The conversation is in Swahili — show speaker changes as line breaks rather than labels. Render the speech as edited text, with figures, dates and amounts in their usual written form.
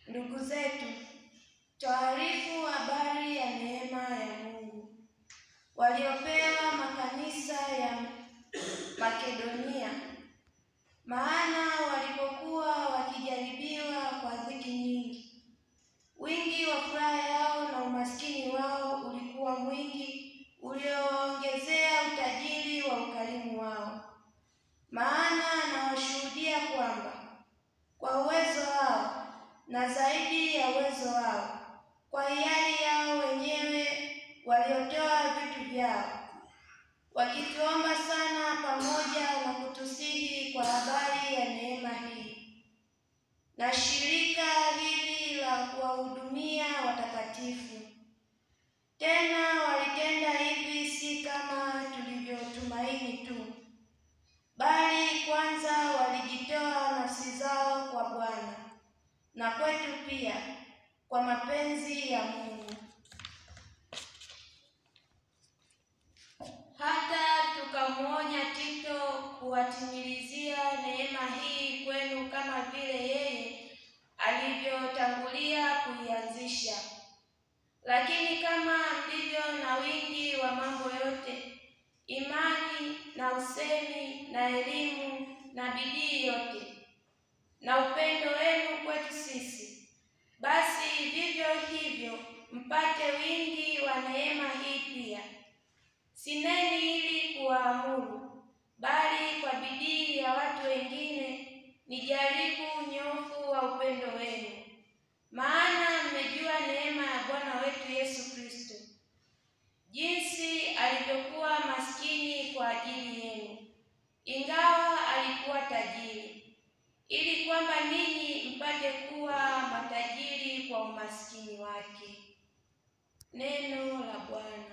Ndugu zetu, twaarifu habari ya neema ya Mungu waliopewa makanisa ya Makedonia, maana walipokuwa wakijaribiwa kwa dhiki nyingi, wingi wa furaha yao na umaskini wao ulikuwa mwingi, ulioongezea utajiri wa ukarimu wao. Maana nawashuhudia kwamba kwa uwezo wao na zaidi ya uwezo wao, kwa hiari yao wenyewe waliotoa vitu vyao, wakituomba sana pamoja na kutusihi kwa habari ya neema hii na shirika hili la kuwahudumia watakatifu. Tena walitenda hivi si kama tulivyotumaini tu, bali kwanza walijitoa nafsi zao kwa Bwana na kwetu pia kwa mapenzi ya Mungu, hata tukamwonya Tito kuwatimilizia neema hii kwenu kama vile yeye alivyotangulia kuianzisha. Lakini kama mlivyo na wingi wa mambo yote, imani na usemi na elimu na bidii yote na upendo wenu kwetu sisi, basi vivyo hivyo mpate wingi wa neema hii pia. Sineni ili kuwaamuru, bali kwa bidii ya watu wengine nijaribu unyofu wa upendo wenu. Maana mmejua neema ya Bwana wetu Yesu Kristo, jinsi alivyokuwa maskini kwa ajili yenu, ingawa alikuwa tajiri, ili kwamba ninyi mpate kuwa matajiri kwa umaskini wake. Neno la Bwana.